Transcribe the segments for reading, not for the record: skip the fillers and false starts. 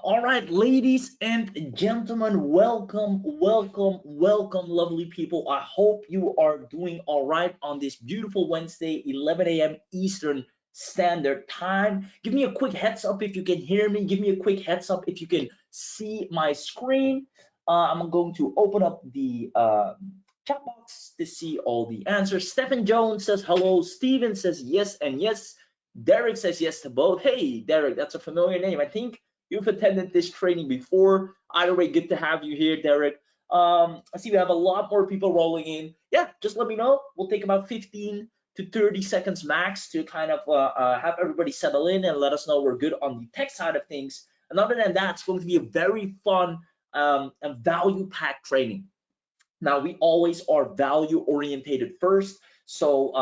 All right, ladies and gentlemen, welcome, lovely people. I hope you are doing all right on this beautiful Wednesday, 11 a.m. Eastern Standard Time. Give me a quick heads up if you can hear me. Give me a quick heads up if you can see my screen. I'm going to open up the chat box to see all the answers. Stephen Jones says hello. Steven says yes and yes. Derek says yes to both. Hey, Derek, that's a familiar name. I think you've attended this training before. Either way, good to have you here, Derek. I see we have a lot more people rolling in. Yeah, just let me know. We'll take about 15 to 30 seconds max to kind of have everybody settle in and let us know we're good on the tech side of things. And other than that, it's going to be a very fun and value-packed training. Now, we always are value orientated first. So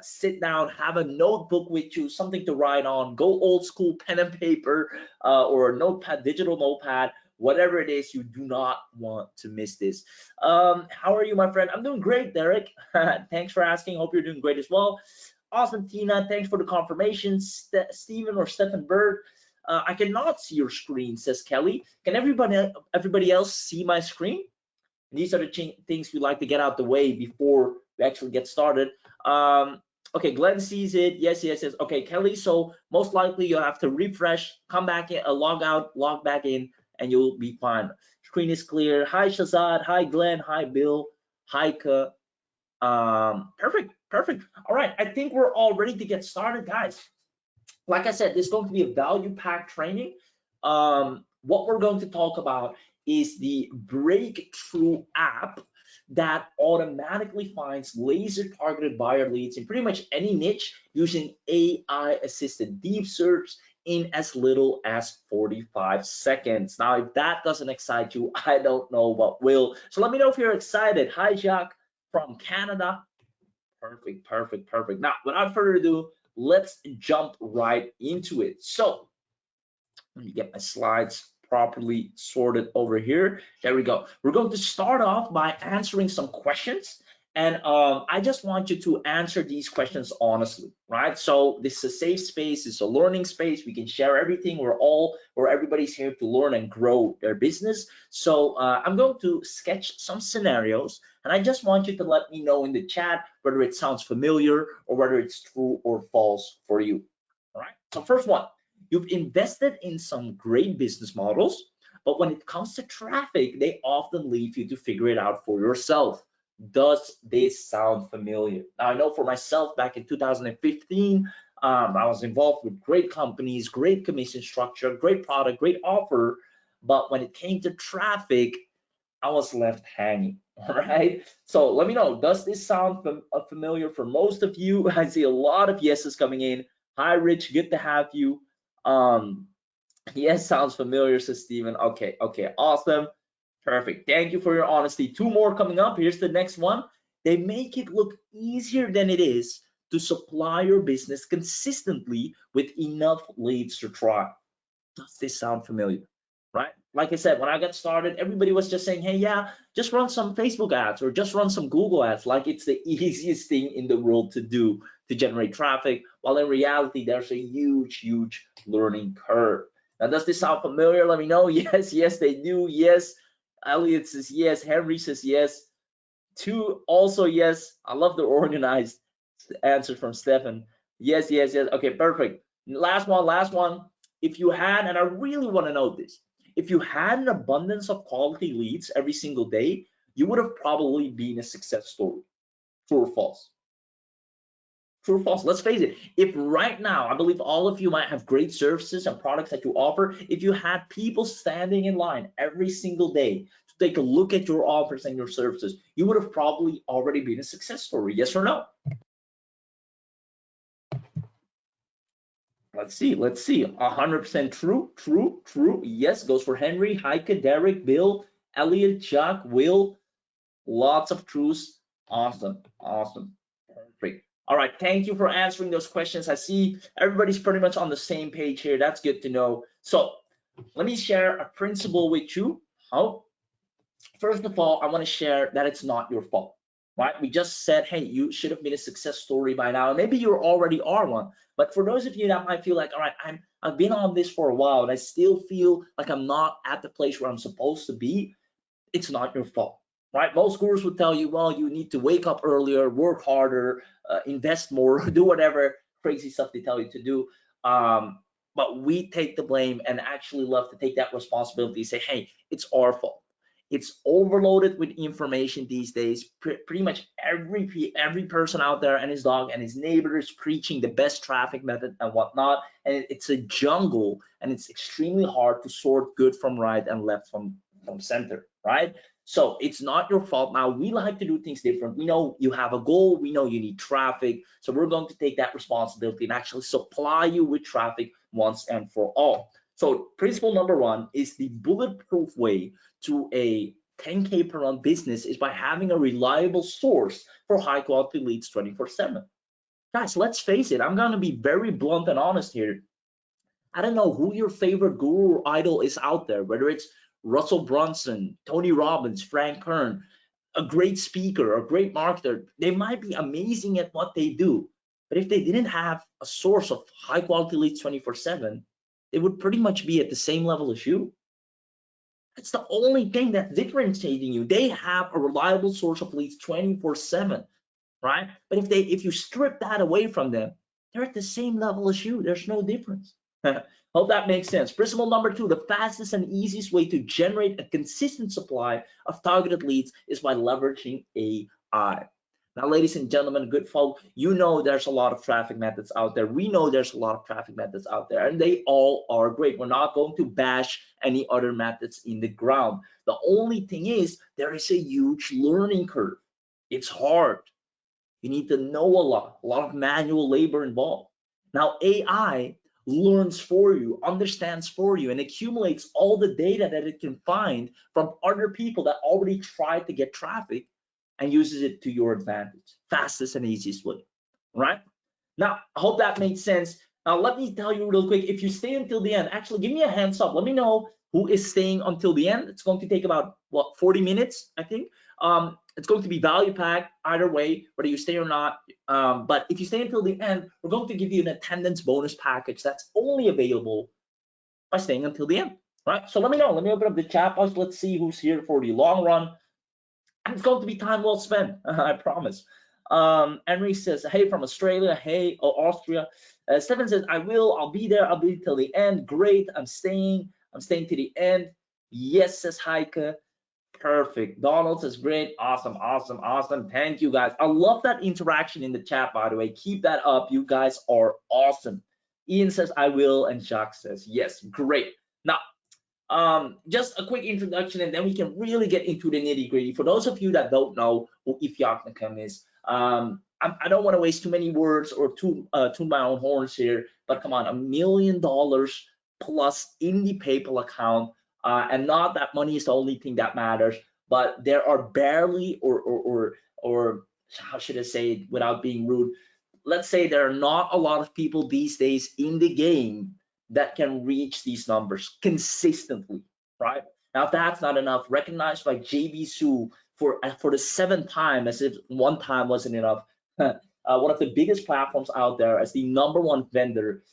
sit down, have a notebook with you, something to write on, go old school pen and paper or a notepad, digital notepad, whatever it is, you do not want to miss this. How are you, my friend? I'm doing great, Derek. Thanks for asking. Hope you're doing great as well. Awesome, Tina. Thanks for the confirmation. Stephen or Stephen Bird. I cannot see your screen, says Kelly. Can everybody else see my screen? These are the things we like to get out the way before we actually get started. Okay, Glenn sees it. Yes. Okay, Kelly, so most likely you'll have to refresh, come back in, log out, log back in, and you'll be fine. Screen is clear. Hi, Shazad. Hi, Glenn. Hi, Bill. Hi, Ka. Perfect. All right, I think we're all ready to get started, guys. Like I said, this is going to be a value-packed training. What we're going to talk about is the Breakthrough app that automatically finds laser targeted buyer leads in pretty much any niche using AI assisted deep search in as little as 45 seconds. Now, if that doesn't excite you, I don't know what will. So let me know if you're excited. Hi, Jacques from Canada. Perfect. Now, without further ado, let's jump right into it. So let me get my slides properly sorted over here. There we go. We're going to start off by answering some questions. And I just want you to answer these questions honestly, right? So this is a safe space, it's a learning space. We can share everything. Everybody's here to learn and grow their business. So I'm going to sketch some scenarios, and I just want you to let me know in the chat whether it sounds familiar or whether it's true or false for you. All right. So first one. You've invested in some great business models, but when it comes to traffic, they often leave you to figure it out for yourself. Does this sound familiar? Now, I know for myself, back in 2015, I was involved with great companies, great commission structure, great product, great offer, but when it came to traffic, I was left hanging. All right. So let me know, does this sound familiar for most of you? I see a lot of yeses coming in. Hi, Rich. Good to have you. Yes, sounds familiar, says Steven. Okay, awesome. Perfect. Thank you for your honesty. Two more coming up. Here's the next one. They make it look easier than it is to supply your business consistently with enough leads to try. Does this sound familiar? Right? Like I said, when I got started, everybody was just saying, hey, yeah, just run some Facebook ads or just run some Google ads, like it's the easiest thing in the world to do to generate traffic, while in reality, there's a huge learning curve. Now, does this sound familiar? Let me know. Yes, they do. Yes. Elliot says yes. Henry says yes. Two also yes. I love the organized answer from Stefan. Yes. Okay, perfect. Last one. If you had, and I really want to know this, if you had an abundance of quality leads every single day, you would have probably been a success story. True or false? True or false? Let's face it. If right now, I believe all of you might have great services and products that you offer. If you had people standing in line every single day to take a look at your offers and your services, you would have probably already been a success story. Yes or no? Let's see. 100% true. Yes, goes for Henry, Heike, Derek, Bill, Elliot, Chuck, Will. Lots of truths. Awesome. Perfect. All right. Thank you for answering those questions. I see everybody's pretty much on the same page here. That's good to know. So let me share a principle with you. First of all, I want to share that it's not your fault. right? We just said, hey, you should have been a success story by now, and maybe you already are one. But for those of you that might feel like, all right, I've been on this for a while and I still feel like I'm not at the place where I'm supposed to be, it's not your fault, right? Most gurus would tell you, well, you need to wake up earlier, work harder, invest more, do whatever crazy stuff they tell you to do. But we take the blame and actually love to take that responsibility, say, hey, it's our fault. It's overloaded with information these days. Pretty much every person out there and his dog and his neighbor is preaching the best traffic method and whatnot. And it's a jungle, and it's extremely hard to sort good from right and left from center, right? So it's not your fault. Now, we like to do things different. We know you have a goal. We know you need traffic. So we're going to take that responsibility and actually supply you with traffic once and for all. So principle number one is the bulletproof way to a 10K per month business is by having a reliable source for high quality leads 24/7. Guys, let's face it. I'm going to be very blunt and honest here. I don't know who your favorite guru or idol is out there, whether it's Russell Brunson, Tony Robbins, Frank Kern, a great speaker, a great marketer. They might be amazing at what they do, but if they didn't have a source of high quality leads 24/7, they would pretty much be at the same level as you. That's the only thing that's differentiating you. They have a reliable source of leads 24/7, right? But if you strip that away from them, they're at the same level as you. There's no difference. Hope that makes sense. Principle number two, the fastest and easiest way to generate a consistent supply of targeted leads is by leveraging AI. Now, ladies and gentlemen, good folk, you know there's a lot of traffic methods out there. We know there's a lot of traffic methods out there, and they all are great. We're not going to bash any other methods in the ground. The only thing is there is a huge learning curve. It's hard. You need to know a lot of manual labor involved. Now, AI learns for you, understands for you, and accumulates all the data that it can find from other people that already tried to get traffic and uses it to your advantage. Fastest and easiest way, right? Now, I hope that made sense. Now, let me tell you real quick, if you stay until the end, actually give me a hands up. Let me know who is staying until the end. It's going to take about, what, 40 minutes, I think. It's going to be value packed either way, whether you stay or not. But if you stay until the end, we're going to give you an attendance bonus package that's only available by staying until the end, right? So let me know. Let me open up the chat box. Let's see who's here for the long run. And it's going to be time well spent, I promise. Henry says, hey, from Australia. Hey, Austria. Stefan says, I'll be there. I'll be till the end. Great. I'm staying to the end. Yes, says Heike. Perfect. Donald says, great. Awesome. Thank you, guys. I love that interaction in the chat, by the way. Keep that up. You guys are awesome. Ian says, I will. And Jacques says, yes, great. Now, just a quick introduction, and then we can really get into the nitty gritty. For those of you that don't know who Ifjak Nakam is, I don't want to waste too many words or tune my own horns here, but come on, $1 million plus in the PayPal account, and not that money is the only thing that matters, but there are barely, or how should I say it without being rude, let's say there are not a lot of people these days in the game that can reach these numbers consistently, right? Now, if that's not enough, recognized by JB Su for the 7th time, as if one time wasn't enough, one of the biggest platforms out there as the #1 vendor.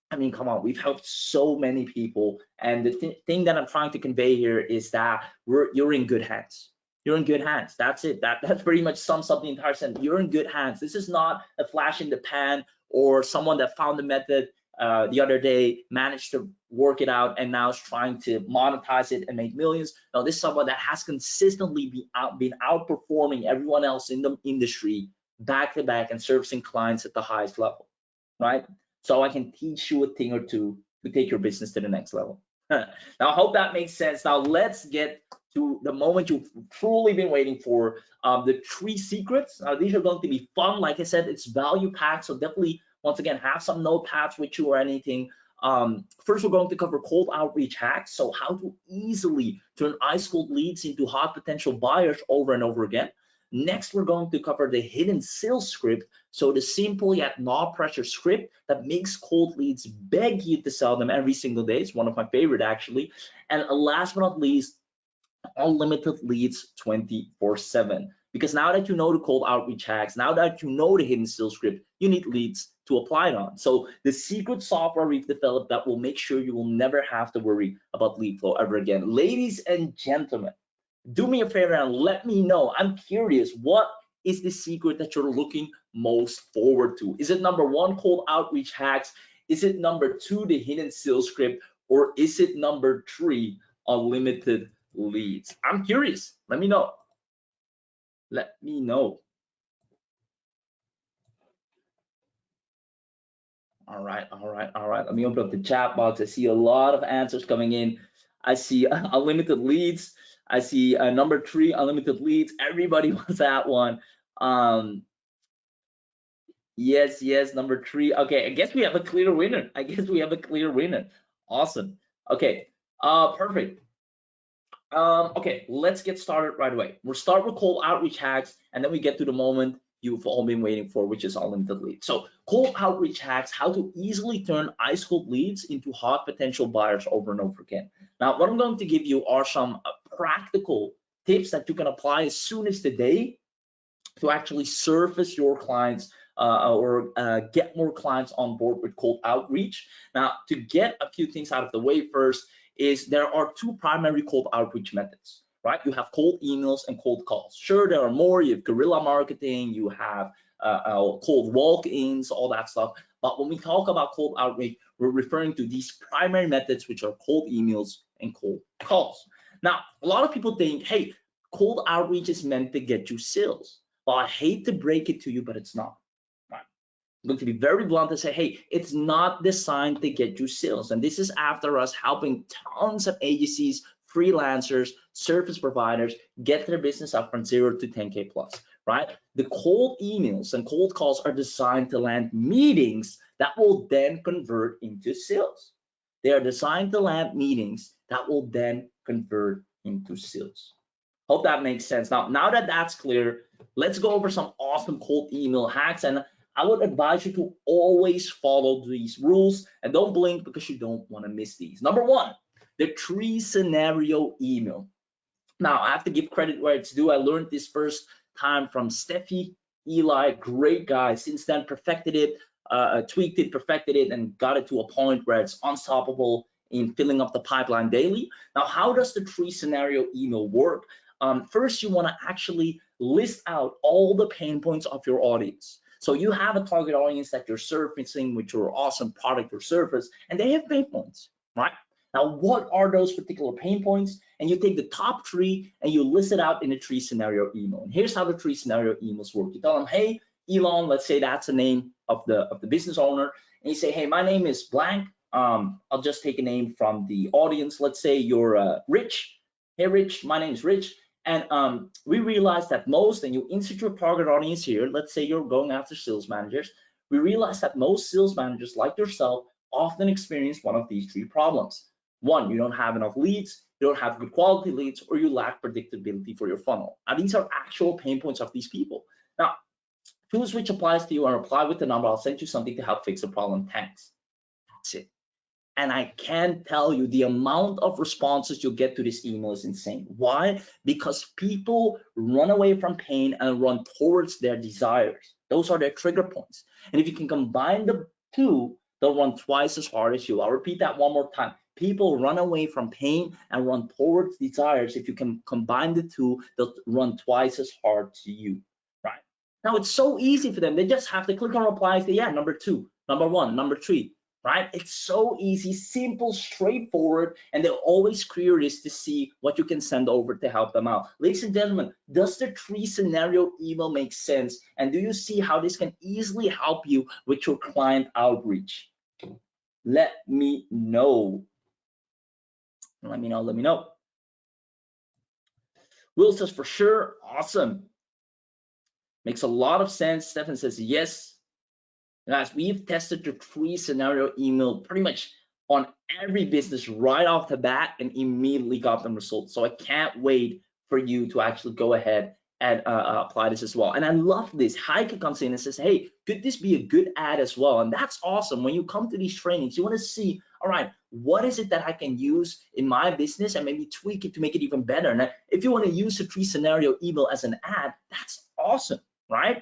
I mean, come on, we've helped so many people, and the thing that I'm trying to convey here is that you're in good hands. You're in good hands. That's it. That pretty much sums up the entire sentence. You're in good hands. This is not a flash in the pan or someone that found the method the other day, managed to work it out, and now is trying to monetize it and make millions. No, this is someone that has consistently been outperforming everyone else in the industry back to back and servicing clients at the highest level, right? So I can teach you a thing or two to take your business to the next level. Now, I hope that makes sense. Now, let's get to the moment you've truly been waiting for, the 3 secrets. These are going to be fun. Like I said, it's value packed, so definitely, once again, have some notepads with you or anything. First, we're going to cover cold outreach hacks, so how to easily turn ice cold leads into hot potential buyers over and over again. Next, we're going to cover the hidden sales script, so the simple yet no pressure script that makes cold leads beg you to sell them every single day. It's one of my favorite, actually. And last but not least, unlimited leads 24/7. Because now that you know the cold outreach hacks, now that you know the hidden sales script, you need leads to apply it on. So the secret software we've developed that will make sure you will never have to worry about lead flow ever again. Ladies and gentlemen, do me a favor and let me know. I'm curious, what is the secret that you're looking most forward to? Is it number one, cold outreach hacks? Is it number two, the hidden sales script? Or is it number three, unlimited leads? I'm curious. Let me know. Let me know. All right. Let me open up the chat box. I see a lot of answers coming in. I see unlimited leads. I see number three, unlimited leads. Everybody wants that one. Yes, number three. Okay, I guess we have a clear winner. Awesome. Okay, perfect. Okay, let's get started right away. We'll start with cold outreach hacks, and then we get to the moment you've all been waiting for, which is unlimited leads. So cold outreach hacks, how to easily turn ice cold leads into hot potential buyers over and over again. Now, what I'm going to give you are some practical tips that you can apply as soon as today to actually surface your clients or get more clients on board with cold outreach. Now, to get a few things out of the way first is there are two primary cold outreach methods, right? You have cold emails and cold calls. Sure, there are more. You have guerrilla marketing, you have cold walk-ins, all that stuff. But when we talk about cold outreach, we're referring to these primary methods, which are cold emails and cold calls. Now, a lot of people think, hey, cold outreach is meant to get you sales. Well, I hate to break it to you, but it's not. Right? I'm going to be very blunt and say, hey, it's not designed to get you sales. And this is after us helping tons of agencies, freelancers, service providers get their business up from 0 to 10K plus, right? The cold emails and cold calls are designed to land meetings that will then convert into sales. They are designed to land meetings that will then convert into sales. Hope that makes sense. Now that that's clear, let's go over some awesome cold email hacks. And I would advise you to always follow these rules and don't blink because you don't want to miss these. Number one, the 3-scenario email. Now, I have to give credit where it's due. I learned this first time from Steffi, Eli, great guy. Since then, perfected it, tweaked it, perfected it, and got it to a point where it's unstoppable in filling up the pipeline daily. Now, how does the 3-scenario email work? First, you want to actually list out all the pain points of your audience. So you have a target audience that you're surfacing with your awesome product or service, and they have pain points, right? Now, what are those particular pain points? And you take the top 3 and you list it out in a 3-scenario email. And here's how the 3-scenario emails work. You tell them, hey, Elon, let's say that's the name of the business owner, and you say, hey, my name is blank. I'll just take a name from the audience. Let's say you're Rich. Hey, Rich, my name is Rich. And we realized that most, and you insert your target audience here, let's say you're going after sales managers, we realized that most sales managers like yourself often experience one of these 3 problems. 1, you don't have enough leads, you don't have good quality leads, or you lack predictability for your funnel. Now, these are actual pain points of these people. Now, choose which applies to you and reply with the number. I'll send you something to help fix the problem. Thanks. That's it. And I can't tell you the amount of responses you'll get to this email is insane. Why? Because people run away from pain and run towards their desires. Those are their trigger points. And if you can combine the 2, they'll run twice as hard as you. I'll repeat that one more time. People run away from pain and run towards desires. If you can combine the 2, they'll run twice as hard to you, right? Now, it's so easy for them. They just have to click on reply, say, yeah, number 2, number 1, number 3. Right? It's so easy, simple, straightforward, and they're always curious to see what you can send over to help them out. Ladies and gentlemen, does the 3-scenario email make sense? And do you see how this can easily help you with your client outreach? Let me know. Let me know. Will says for sure, awesome. Makes a lot of sense. Stefan says yes. Guys, we've tested the 3-scenario email pretty much on every business right off the bat and immediately got them results. So I can't wait for you to actually go ahead and apply this as well. And I love this. Heike comes in and says, hey, could this be a good ad as well? And that's awesome. When you come to these trainings, you want to see, all right, what is it that I can use in my business and maybe tweak it to make it even better. And if you want to use a 3-scenario email as an ad, that's awesome, right?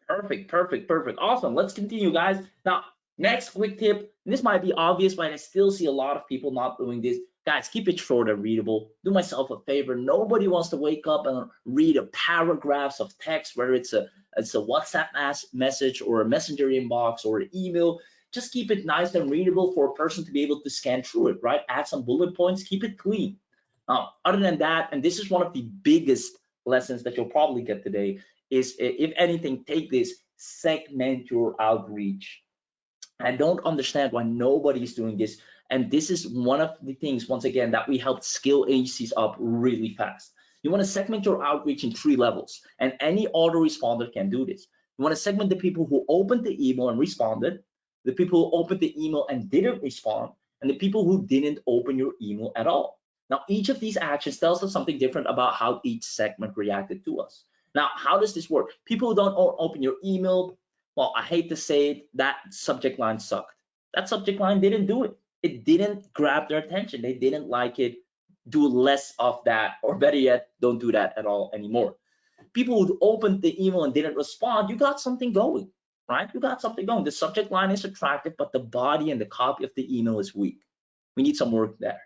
Perfect, perfect, perfect. Awesome. Let's continue, guys. Now, next quick tip. This might be obvious, but I still see a lot of people not doing this. Guys, keep it short and readable. Do myself a favor. Nobody wants to wake up and read a paragraphs of text, whether it's a WhatsApp message or a messenger inbox or an email. Just keep it nice and readable for a person to be able to scan through it, right? Add some bullet points, keep it clean. Other than that, and this is one of the biggest lessons that you'll probably get today, is, if anything, take this, segment your outreach. I don't understand why nobody's doing this. And this is one of the things, once again, that we help scale agencies up really fast. You want to segment your outreach in 3 levels, and any autoresponder can do this. You want to segment the people who opened the email and responded, the people who opened the email and didn't respond, and the people who didn't open your email at all. Now, each of these actions tells us something different about how each segment reacted to us. Now, how does this work? People who don't open your email, well, I hate to say it, that subject line sucked. That subject line didn't do it. It didn't grab their attention. They didn't like it. Do less of that, or better yet, don't do that at all anymore. People who opened the email and didn't respond, you got something going, right? You got something going. The subject line is attractive, but the body and the copy of the email is weak. We need some work there.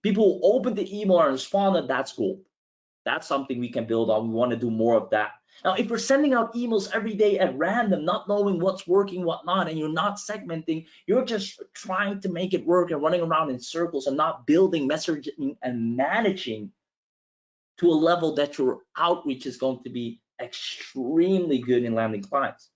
People who opened the email and responded, that's gold. That's something we can build on. We want to do more of that. Now, if we're sending out emails every day at random, not knowing what's working, what not, and you're not segmenting, you're just trying to make it work and running around in circles and not building, messaging, and managing to a level that your outreach is going to be extremely good in landing clients.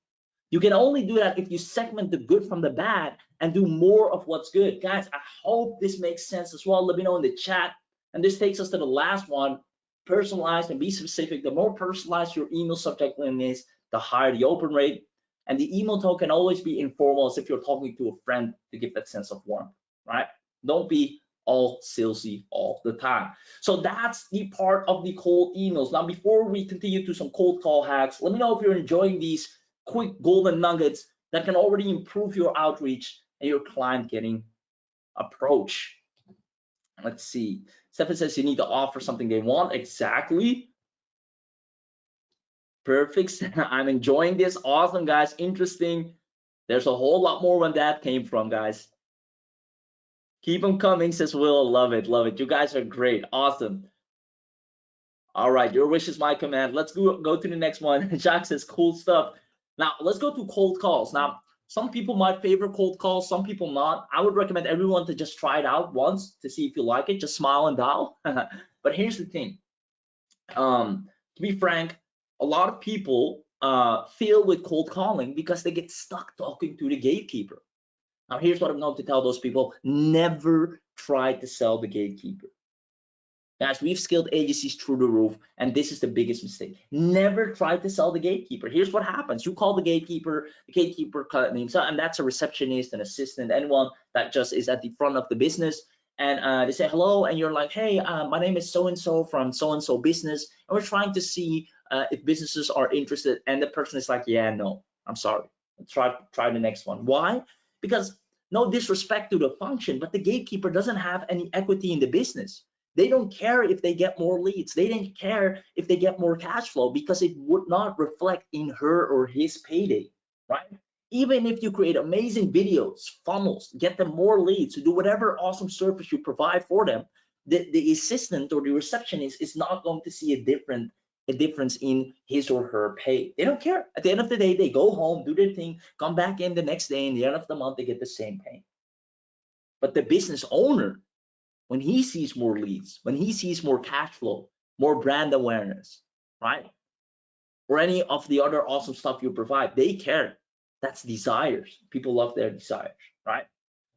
You can only do that if you segment the good from the bad and do more of what's good. Guys, I hope this makes sense as well. Let me know in the chat. And this takes us to the last one. Personalized and be specific. The more personalized your email subject line is, the higher the open rate. And the email tone can always be informal, as if you're talking to a friend, to give that sense of warmth, right? Don't be all salesy all the time. So that's the part of the cold emails. Now, before we continue to some cold call hacks, let me know if you're enjoying these quick golden nuggets that can already improve your outreach and your client getting approach. Let's see. Stefan says you need to offer something they want. Exactly. Perfect. I'm enjoying this. Awesome, guys. Interesting. There's a whole lot more where that came from, guys. Keep them coming, says Will. Love it. Love it. You guys are great. Awesome. All right. Your wish is my command. Let's go to the next one. Jacques says cool stuff. Now, let's go to cold calls. Now, some people might favor cold calls, some people not. I would recommend everyone to just try it out once to see if you like it. Just smile and dial. But here's the thing. To be frank, a lot of people fail with cold calling because they get stuck talking to the gatekeeper. Now, here's what I'm going to tell those people. Never try to sell the gatekeeper. Guys, we've scaled agencies through the roof, and this is the biggest mistake. Never try to sell the gatekeeper. Here's what happens. You call the gatekeeper names out, and that's a receptionist, an assistant, anyone that just is at the front of the business. And they say hello, and you're like, hey, my name is so-and-so from so-and-so business, and we're trying to see if businesses are interested. And the person is like, yeah, no, I'm sorry. Try the next one. Why? Because no disrespect to the function, but the gatekeeper doesn't have any equity in the business. They don't care if they get more leads. They don't care if they get more cash flow, because it would not reflect in her or his payday, right? Even if you create amazing videos, funnels, get them more leads, to do whatever awesome service you provide for them, the assistant or the receptionist is not going to see a difference in his or her pay. They don't care. At the end of the day, they go home, do their thing, come back in the next day, and the end of the month, they get the same pay. But the business owner, when he sees more leads, when he sees more cash flow, more brand awareness, right? Or any of the other awesome stuff you provide, they care. That's desires. People love their desires, right?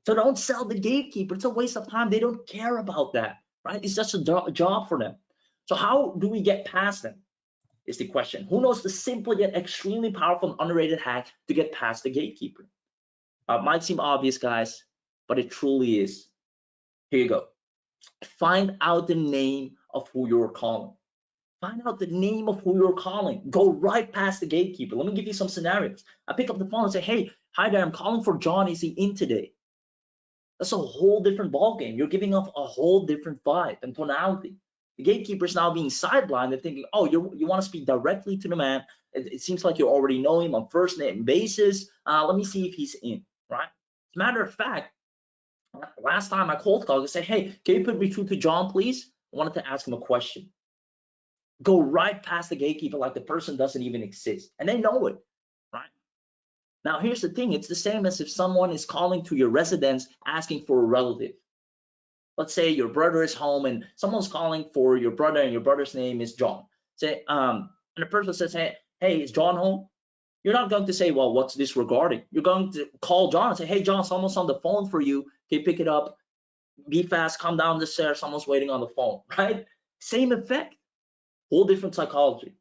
So don't sell the gatekeeper. It's a waste of time. They don't care about that, right? It's just a job for them. So how do we get past them is the question. Who knows the simple yet extremely powerful and underrated hack to get past the gatekeeper? Might seem obvious, guys, but it truly is. Here you go. Find out the name of who you're calling. Find out the name of who you're calling. Go right past the gatekeeper. Let me give you some scenarios. I pick up the phone and say, hey, hi there, I'm calling for John. Is he in today? That's a whole different ballgame. You're giving off a whole different vibe and tonality. The gatekeeper's now being sidelined and thinking, oh, you want to speak directly to the man. It seems like you already know him on first name basis. Let me see if he's in, right? As a matter of fact, last time I cold called, I said, hey, can you put me through to John, please? I wanted to ask him a question. Go right past the gatekeeper like the person doesn't even exist, and they know it, right? Now, here's the thing. It's the same as if someone is calling to your residence asking for a relative. Let's say your brother is home and someone's calling for your brother and your brother's name is John. Say, and the person says, hey, is John home? You're not going to say, well, what's this regarding? You're going to call John and say, hey, John, someone's on the phone for you. Can you pick it up? Be fast, come down the stairs, someone's waiting on the phone, right? Same effect, whole different psychology.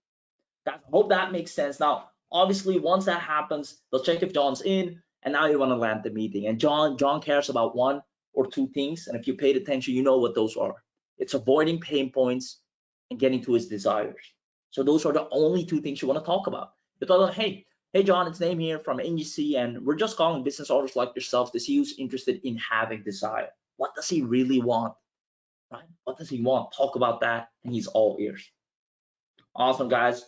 I hope that makes sense. Now, obviously, once that happens, they'll check if John's in, and now you want to land the meeting. And John cares about one or two things, and if you paid attention, you know what those are. It's avoiding pain points and getting to his desires. So those are the only two things you want to talk about. You tell them, hey, John, it's Name here from NGC, and we're just calling business owners like yourself to see who's interested in having desire. What does he really want, right? What does he want? Talk about that, and he's all ears. Awesome, guys.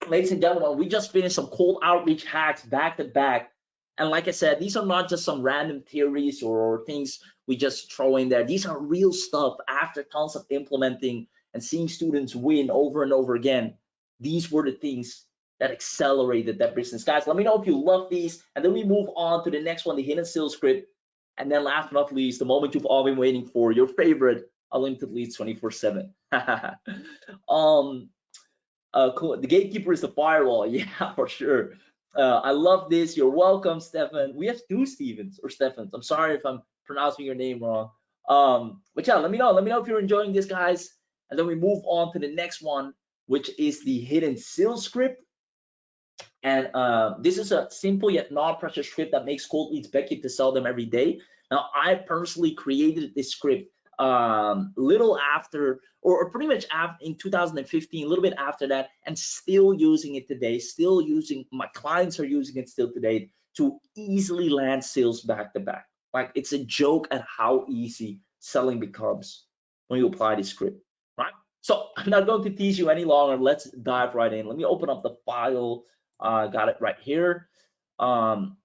Ladies and gentlemen, we just finished some cold outreach hacks back to back. And like I said, these are not just some random theories or things we just throw in there. These are real stuff after tons of implementing and seeing students win over and over again. These were the things that accelerated that business. Guys, let me know if you love these. And then we move on to the next one, the hidden sales script. And then last but not least, the moment you've all been waiting for, your favorite, unlimited leads 24/7. Cool. The gatekeeper is the firewall. Yeah, for sure. I love this. You're welcome, Stefan. We have two Stevens or Stefans. I'm sorry if I'm pronouncing your name wrong. But yeah, let me know. Let me know if you're enjoying this, guys. And then we move on to the next one, which is the hidden sales script. And this is a simple yet non-pressure script that makes cold leads beckon to sell them every day. Now, I personally created this script little after, or pretty much after in 2015, a little bit after that, and still using it today. Still using, my clients are using it still today to easily land sales back to back. Like, it's a joke at how easy selling becomes when you apply this script, right? So I'm not going to tease you any longer. Let's dive right in. Let me open up the file. Got it right here. I'm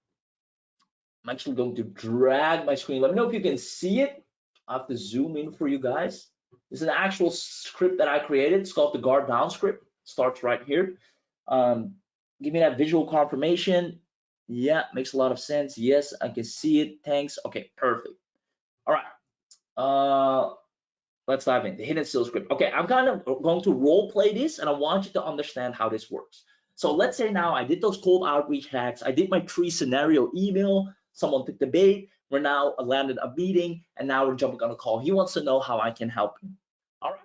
actually going to drag my screen. Let me know if you can see it. I have to zoom in for you guys. This is an actual script that I created. It's called the guard down script. Starts right here. Give me that visual confirmation. Yeah, makes a lot of sense. Yes, I can see it. Thanks. Okay, perfect. All right. Let's dive in. The hidden sales script. Okay, I'm kind of going to role play this, and I want you to understand how this works. So let's say now I did those cold outreach hacks. I did my 3 scenario email. Someone took the bait. We're now landed a meeting, and now we're jumping on a call. He wants to know how I can help him. All right.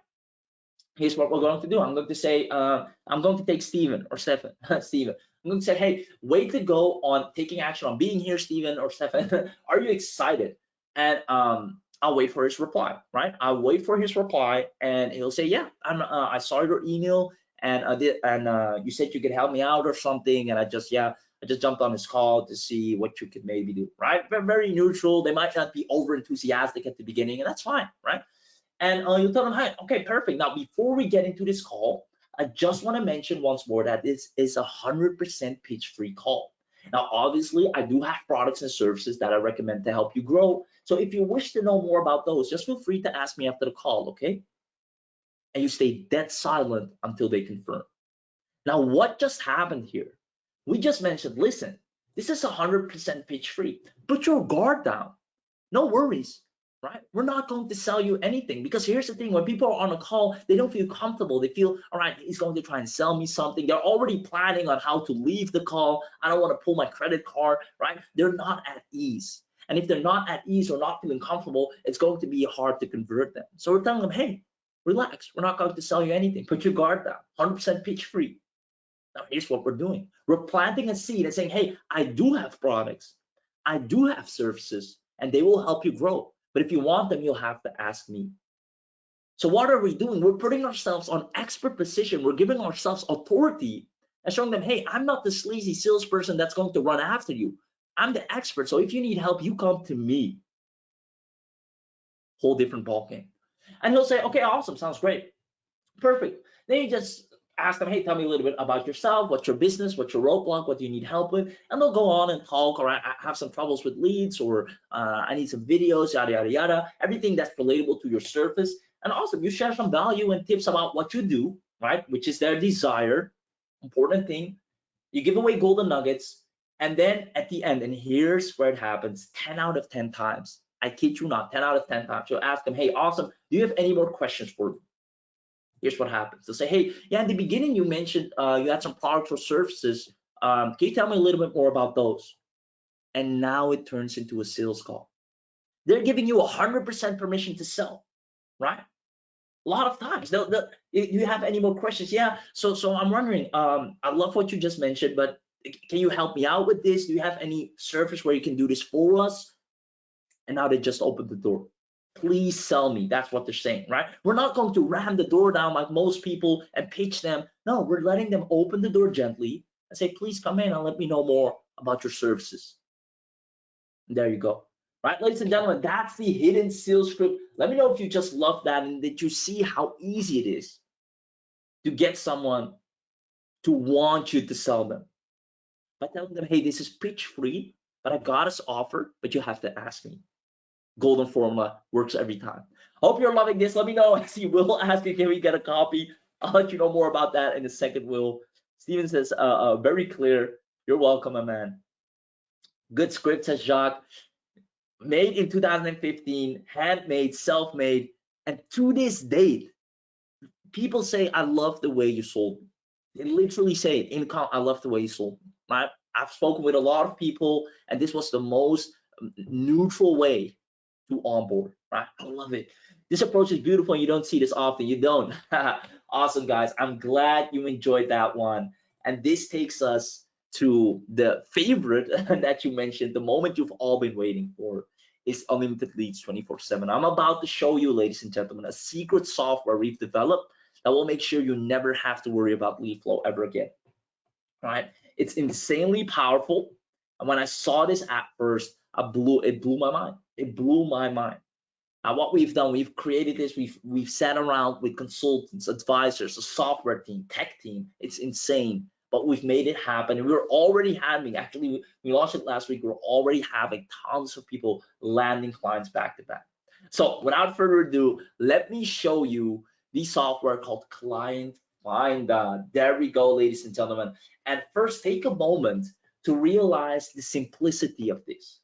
Here's what we're going to do. I'm going to say, I'm going to take Steven or Stefan. Steven. I'm going to say, hey, way to go on taking action on being here, Steven or Stefan. Are you excited? And I'll wait for his reply, right? I'll wait for his reply, and he'll say, yeah, I saw your email, and you said you could help me out or something, and I just jumped on this call to see what you could maybe do, right? Very neutral. They might not be over enthusiastic at the beginning, and that's fine, right? And you tell them, hey, okay, perfect. Now, before we get into this call, I just want to mention once more that this is a 100% pitch-free call. Now, obviously, I do have products and services that I recommend to help you grow. So if you wish to know more about those, just feel free to ask me after the call, okay? And you stay dead silent until they confirm. Now, what just happened here? We just mentioned, listen, this is 100% pitch-free. Put your guard down. No worries, right? We're not going to sell you anything, because here's the thing: when people are on a call, they don't feel comfortable. They feel, all right, he's going to try and sell me something. They're already planning on how to leave the call. I don't want to pull my credit card, right? They're not at ease. And if they're not at ease or not feeling comfortable, it's going to be hard to convert them. So we're telling them, hey, relax. We're not going to sell you anything. Put your guard down. 100% pitch free. Now, here's what we're doing. We're planting a seed and saying, hey, I do have products. I do have services, and they will help you grow. But if you want them, you'll have to ask me. So what are we doing? We're putting ourselves on expert position. We're giving ourselves authority and showing them, hey, I'm not the sleazy salesperson that's going to run after you. I'm the expert. So if you need help, you come to me. Whole different ballgame. And he'll say, okay, awesome, sounds great. Perfect. Then you just ask them, hey, tell me a little bit about yourself. What's your business? What's your roadblock? What do you need help with? And they'll go on and talk, or I have some troubles with leads, or I need some videos, yada, yada, yada. Everything that's relatable to your service. And also, you share some value and tips about what you do, right? Which is their desire. Important thing. You give away golden nuggets. And then at the end, and here's where it happens 10 out of 10 times. I kid you not, 10 out of 10 times. You'll ask them, hey, awesome. Do you have any more questions for me? Here's what happens. They'll say, hey, yeah, in the beginning you mentioned you had some products or services. Can you tell me a little bit more about those? And now it turns into a sales call. They're giving you 100% permission to sell, right? A lot of times. Do you have any more questions? Yeah. So I'm wondering. I love what you just mentioned, but can you help me out with this? Do you have any service where you can do this for us? And now they just opened the door. Please sell me. That's what they're saying, right? We're not going to ram the door down like most people and pitch them. No, we're letting them open the door gently and say, please come in and let me know more about your services. And there you go. Right, ladies and gentlemen, that's the hidden sales script. Let me know if you just love that and that you see how easy it is to get someone to want you to sell them by telling them, hey, this is pitch free, but I got this offer, but you have to ask me. Golden formula works every time. Hope you're loving this. Let me know as you will ask you, can we get a copy? I'll let you know more about that in a second, Will. Steven says, very clear. You're welcome, my man. Good script, says Jacques. Made in 2015, handmade, self-made, and to this date, people say, I love the way you sold me. They literally say it in comment, I love the way you sold me. Right? I've spoken with a lot of people, and this was the most neutral way to onboard, right? I love it. This approach is beautiful, and you don't see this often. You don't. Awesome, guys. I'm glad you enjoyed that one. And this takes us to the favorite that you mentioned, the moment you've all been waiting for, is unlimited leads 24/7. I'm about to show you, ladies and gentlemen, a secret software we've developed that will make sure you never have to worry about lead flow ever again. Right? It's insanely powerful. And when I saw this at first, it blew my mind. It blew my mind. Now, what we've done, we've created this. We've sat around with consultants, advisors, a software team, tech team. It's insane, but we've made it happen. And we're already having, actually, we launched it last week. We're already having tons of people landing clients back to back. So without further ado, let me show you the software called Client Finder. There we go, ladies and gentlemen. And first, take a moment to realize the simplicity of this.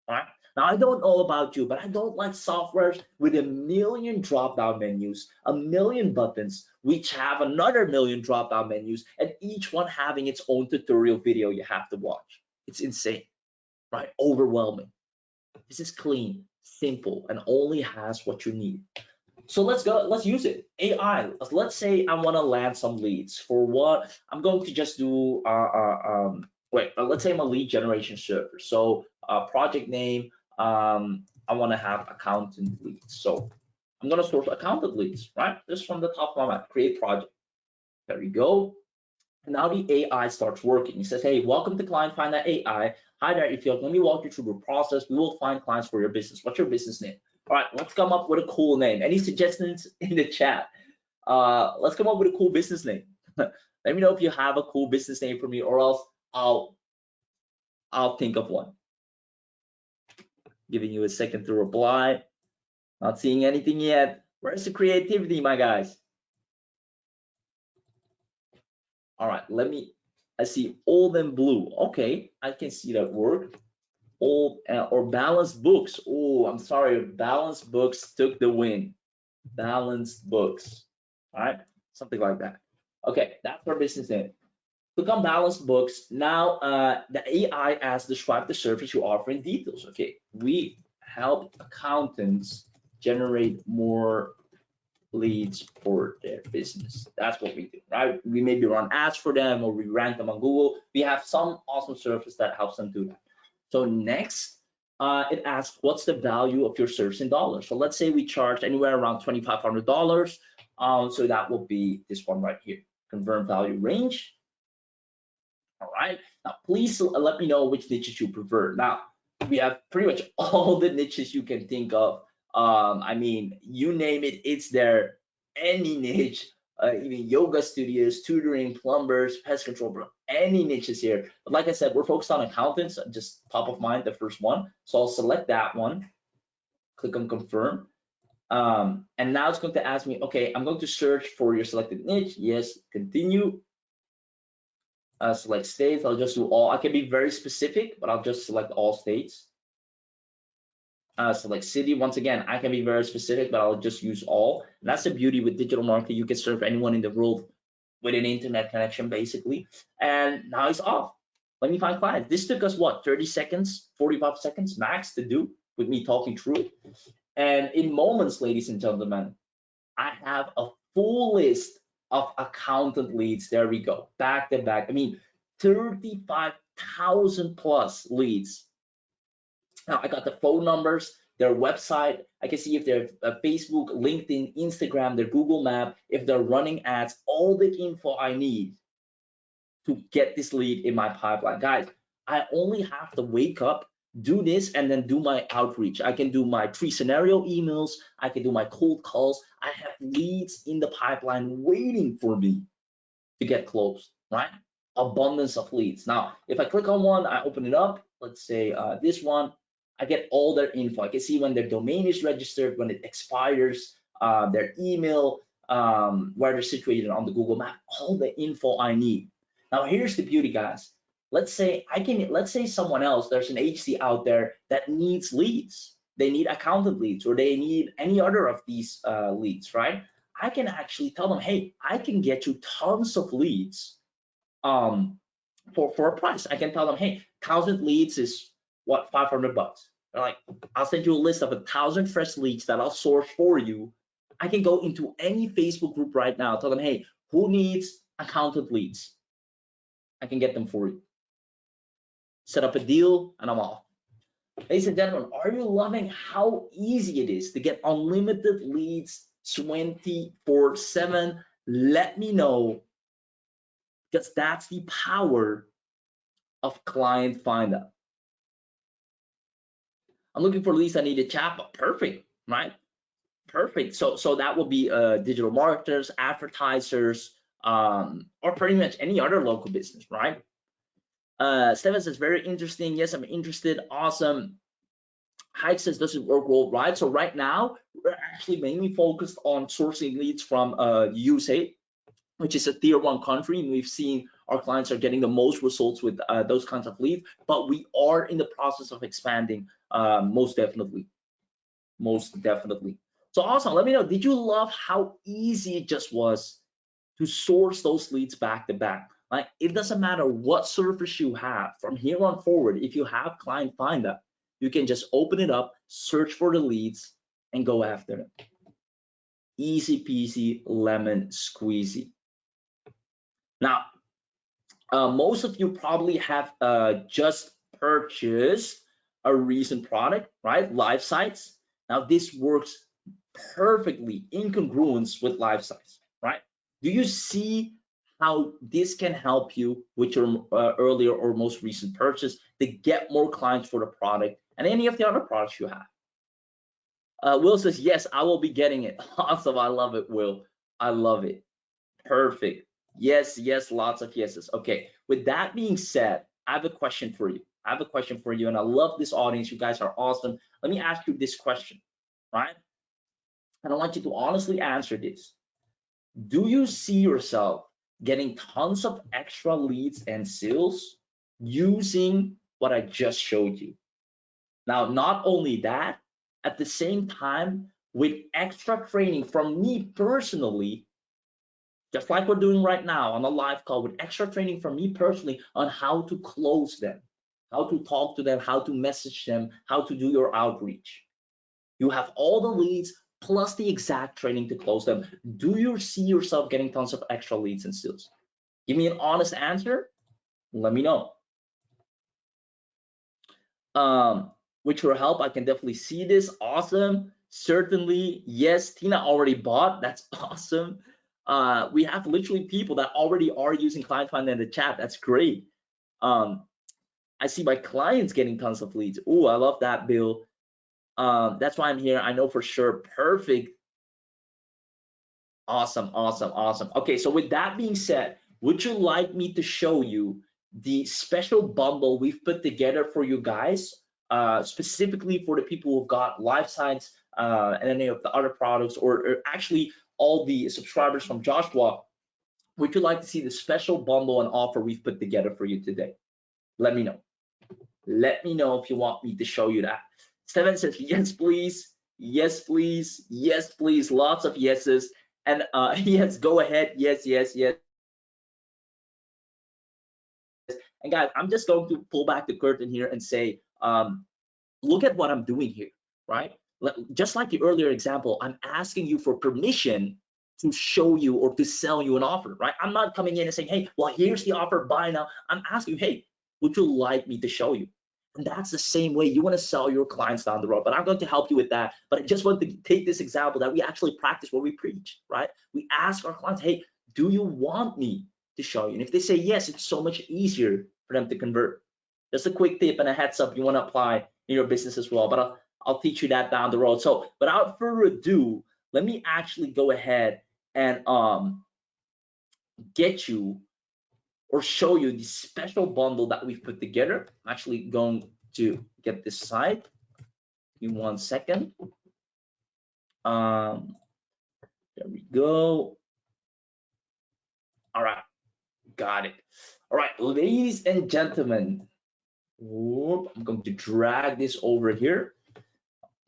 All right. Now, I don't know about you, but I don't like softwares with a million drop-down menus, a million buttons, which have another million drop-down menus, and each one having its own tutorial video you have to watch. It's insane, right? Overwhelming. This is clean, simple, and only has what you need. So let's go, let's use it. AI, let's say I want to land some leads. For what? I'm going to just do, let's say I'm a lead generation server. So project name, I want to have accountant leads. So I'm going to source accountant leads, right? Just from the top of my mind, create project. There we go. And now the AI starts working. It says, hey, welcome to Client Finder AI. Hi there, Ethiopia. Let me walk you through the process. We will find clients for your business. What's your business name? All right, let's come up with a cool name. Any suggestions in the chat? Let's come up with a cool business name. Let me know if you have a cool business name for me, or else I'll think of one. Giving you a second to reply. Not seeing anything yet. Where's the creativity, my guys? All right, I see old and blue. Okay, I can see that work. Old or balanced books. Oh, I'm sorry, balanced books took the win. Balanced books. All right, something like that. Okay, that's our business name. Click on balanced books. Now the AI as describe the service you offer in details. Okay, we help accountants generate more leads for their business. That's what we do, right? We maybe run ads for them, or we rank them on Google. We have some awesome service that helps them do that. So next, it asks what's the value of your service in dollars. So let's say we charge anywhere around $2,500. So that will be this one right here, confirm value range. All right, now please let me know which niches you prefer. Now we have pretty much all the niches you can think of. I mean, you name it, it's there. Any niche, even yoga studios, tutoring, plumbers, pest control, bro, any niches here. But like I said, we're focused on accountants, just top of mind, the first one. So I'll select that one, click on confirm. And now it's going to ask me, okay, I'm going to search for your selected niche. Yes, continue. Select states. I'll just do all. I can be very specific, but I'll just select all states. Select city. Once again, I can be very specific, but I'll just use all. And that's the beauty with digital marketing. You can serve anyone in the world with an internet connection, basically. And now it's off. Let me find clients. This took us what, 30 seconds, 45 seconds max to do with me talking through it. And in moments, ladies and gentlemen, I have a full list of accountant leads. There we go, back to back. I mean, 35,000 plus leads. Now I got the phone numbers, their website. I can see if they're Facebook, LinkedIn, Instagram, their Google Map, if they're running ads, all the info I need to get this lead in my pipeline. Guys, I only have to wake up, do this, and then do my outreach. I can do my 3 scenario emails. I can do my cold calls. I have leads in the pipeline waiting for me to get closed, right? Abundance of leads. Now, if I click on one, I open it up. Let's say this one, I get all their info. I can see when their domain is registered, when it expires, their email, where they're situated on the Google Map, all the info I need. Now, here's the beauty, guys. Let's say someone else, there's an agency out there that needs leads. They need accountant leads, or they need any other of these leads, right? I can actually tell them, hey, I can get you tons of leads for a price. I can tell them, hey, 1,000 leads is what, $500. They're like, I'll send you a list of 1,000 fresh leads that I'll source for you. I can go into any Facebook group right now, tell them, hey, who needs accountant leads? I can get them for you. Set up a deal, and I'm off. Ladies and gentlemen, are you loving how easy it is to get unlimited leads 24/7? Let me know, because that's the power of Client Finder. I'm looking for leads. I need a chatbot. Perfect, right? Perfect. So that will be digital marketers, advertisers, or pretty much any other local business, right? Stefan says, very interesting. Yes, I'm interested. Awesome. Hike says, does it work worldwide? So right now, we're actually mainly focused on sourcing leads from USA, which is a tier 1 country, and we've seen our clients are getting the most results with those kinds of leads, but we are in the process of expanding, most definitely. So awesome. Let me know, did you love how easy it just was to source those leads back to back? Like, it doesn't matter what service you have from here on forward. If you have Client Finder, you can just open it up, search for the leads, and go after them. Easy peasy, lemon squeezy. Now, most of you probably have just purchased a recent product, right? LifeSites. Now, this works perfectly in congruence with LifeSites, right? Do you see how this can help you with your earlier or most recent purchase to get more clients for the product and any of the other products you have? Will says, yes, I will be getting it. Awesome. I love it, Will. I love it. Perfect. Yes, lots of yeses. Okay, with that being said, I have a question for you. And I love this audience. You guys are awesome. Let me ask you this question, right? And I want you to honestly answer this. Do you see yourself getting tons of extra leads and sales using what I just showed you? Now, not only that, at the same time, with extra training from me personally, just like we're doing right now on a live call, with extra training from me personally on how to close them, how to talk to them, how to message them, how to do your outreach. You have all the leads plus the exact training to close them. Do you see yourself getting tons of extra leads and sales? Give me an honest answer. Let me know. with your help, I can definitely see this. Awesome. Certainly. Yes, Tina already bought. That's awesome. We have literally people that already are using Client Finder in the chat. That's great. I see my clients getting tons of leads. Oh, I love that, Bill. That's why I'm here. I know for sure. Perfect. Awesome, awesome, awesome. Okay, so with that being said, would you like me to show you the special bundle we've put together for you guys, specifically for the people who've got LifeSites and any of the other products, or actually all the subscribers from Joshua? Would you like to see the special bundle and offer we've put together for you today? Let me know. Let me know if you want me to show you that. Steven says, yes, please. Yes, please. Yes, please. Lots of yeses. And yes, go ahead. Yes, yes, yes. And guys, I'm just going to pull back the curtain here and say, look at what I'm doing here, right? Just like the earlier example, I'm asking you for permission to show you or to sell you an offer, right? I'm not coming in and saying, hey, well, here's the offer, buy now. I'm asking you, hey, would you like me to show you? And that's the same way you want to sell your clients down the road. But I'm going to help you with that. But I just want to take this example that we actually practice what we preach, right? We ask our clients, hey, do you want me to show you? And if they say yes, it's so much easier for them to convert. Just a quick tip and a heads up you want to apply in your business as well. But I'll teach you that down the road. So without further ado, let me actually go ahead and get you or show you the special bundle that we've put together. I'm actually going to get this site in 1 second. There we go. All right, got it. All right, ladies and gentlemen, I'm going to drag this over here,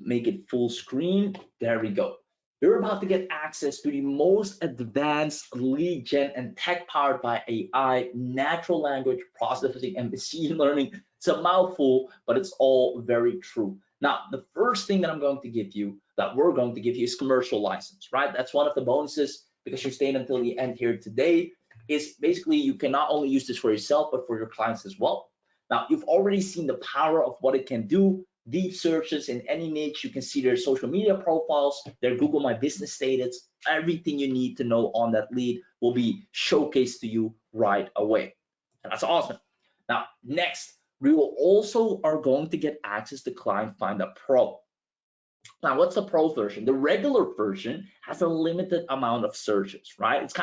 make it full screen. There we go. You're about to get access to the most advanced lead gen and tech powered by AI, natural language processing, and machine learning. It's a mouthful, but it's all very true. Now, the first thing that we're going to give you is commercial license, right? That's one of the bonuses because you're staying until the end here today. Is basically you can not only use this for yourself, but for your clients as well. Now, you've already seen the power of what it can do. Deep searches in any niche, you can see their social media profiles, their Google My Business status, everything you need to know on that lead will be showcased to you right away. And that's awesome. Now, next, we will also are going to get access to Client Finder Pro. Now, what's the pro version? The regular version has a limited amount of searches, right? It's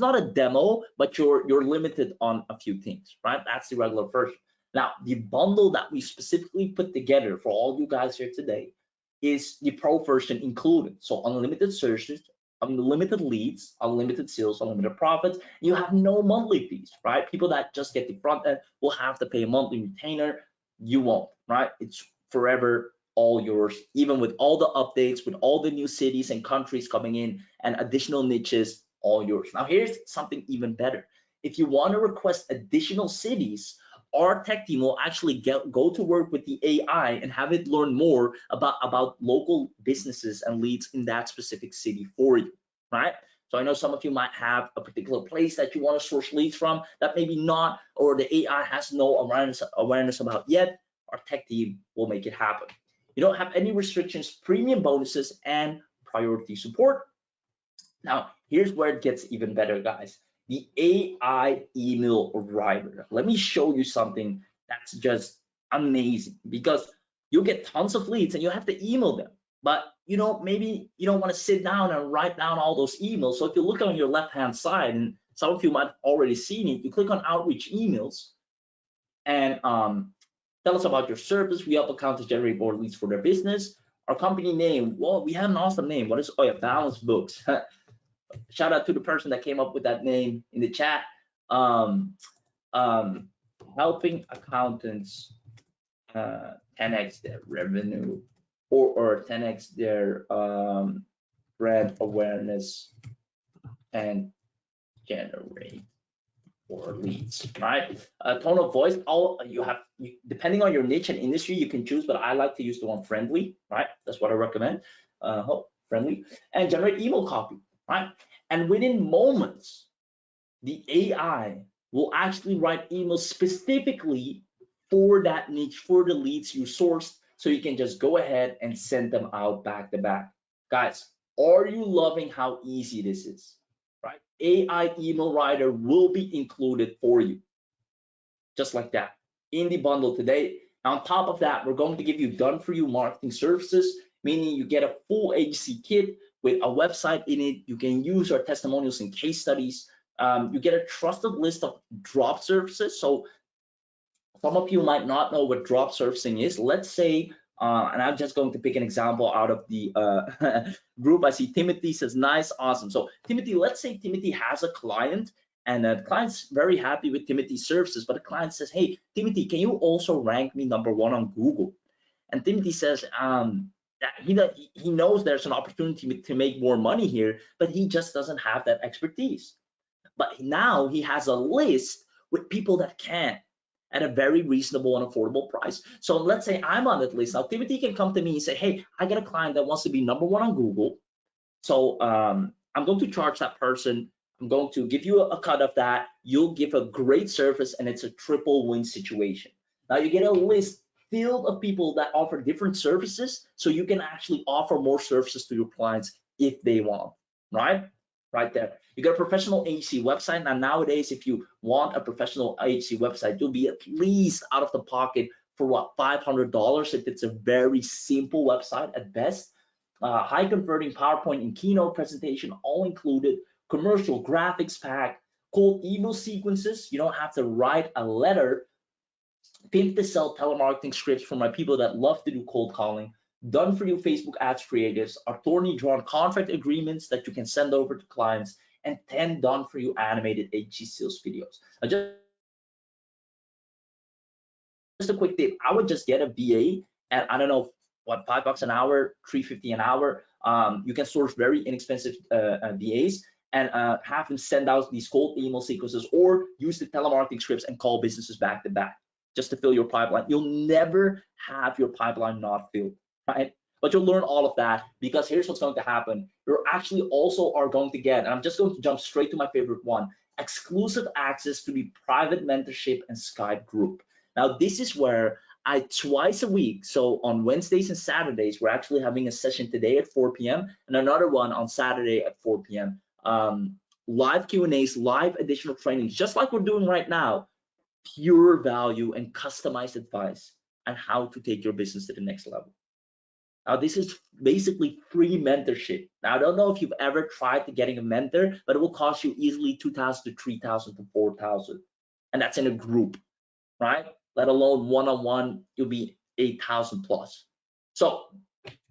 not a demo, but you're limited on a few things, right? That's the regular version. Now, the bundle that we specifically put together for all you guys here today is the pro version included. So unlimited searches, unlimited leads, unlimited sales, unlimited profits. You have no monthly fees, right? People that just get the front end will have to pay a monthly retainer. You won't, right? It's forever all yours, even with all the updates, with all the new cities and countries coming in and additional niches, all yours. Now, here's something even better. If you want to request additional cities, our tech team will actually go to work with the AI and have it learn more about local businesses and leads in that specific city for you, right? So I know some of you might have a particular place that you want to source leads from that maybe not, or the AI has no awareness about yet. Our tech team will make it happen. You don't have any restrictions, premium bonuses, and priority support. Now, here's where it gets even better, guys. The AI email writer. Let me show you something that's just amazing because you'll get tons of leads and you have to email them. But maybe you don't want to sit down and write down all those emails. So if you look on your left-hand side, and some of you might have already seen it, you click on outreach emails and tell us about your service. We help accountants generate more leads for their business. Our company name, well, we have an awesome name. What is, oh yeah, Balance Books. Shout out to the person that came up with that name in the chat. Helping accountants 10x their revenue or 10x their brand awareness and generate more leads, right? Tone of voice, depending on your niche and industry, you can choose, but I like to use the one friendly, right? That's what I recommend. Friendly, and generate email copy, right? And within moments, the AI will actually write emails specifically for that niche, for the leads you sourced, so you can just go ahead and send them out back to back. Guys, are you loving how easy this is? Right? AI email writer will be included for you, just like that, in the bundle today. On top of that, we're going to give you done for you marketing services, meaning you get a full agency kit with a website in it. You can use our testimonials and case studies. You get a trusted list of drop services. So some of you might not know what drop servicing is. Let's say, and I'm just going to pick an example out of the group. I see Timothy says, nice, awesome. So Timothy, let's say Timothy has a client, and the client's very happy with Timothy's services, but the client says, hey, Timothy, can you also rank me #1 on Google? And Timothy says, that he knows there's an opportunity to make more money here, but he just doesn't have that expertise. But now he has a list with people that can, at a very reasonable and affordable price. So let's say I'm on that list. Now Timothy can come to me and say, hey, I got a client that wants to be #1 on Google. So I'm going to charge that person. I'm going to give you a cut of that. You'll give a great service, and it's a triple win situation. Now you get a list filled of people that offer different services, so you can actually offer more services to your clients if they want, right? Right there. You got a professional agency website. Now nowadays, if you want a professional agency website, you'll be at least out of the pocket for what, $500 if it's a very simple website at best. High converting PowerPoint and keynote presentation, all included, commercial graphics pack, cold email sequences. You don't have to write a letter. Pimp to sell telemarketing scripts for my people that love to do cold calling. Done for you Facebook ads creatives, attorney drawn contract agreements that you can send over to clients, and 10 done for you animated agency sales videos. Now, just a quick tip, I would just get a VA at, I don't know what, $5 an hour, $3.50 an hour. You can source very inexpensive VAs and have them send out these cold email sequences, or use the telemarketing scripts and call businesses back to back just to fill your pipeline. You'll never have your pipeline not filled, right? But you'll learn all of that, because here's what's going to happen. You actually also are going to get, and I'm just going to jump straight to my favorite one, exclusive access to the private mentorship and Skype group. Now, this is where I twice a week, so on Wednesdays and Saturdays, we're actually having a session today at 4 p.m. and another one on Saturday at 4 p.m. Live Q&As, live additional trainings, just like we're doing right now, pure value and customized advice on how to take your business to the next level. Now, this is basically free mentorship. Now, I don't know if you've ever tried to getting a mentor, but it will cost you easily $2,000 to $3,000 to $4,000, and that's in a group, right? Let alone one-on-one, you'll be 8,000 plus. So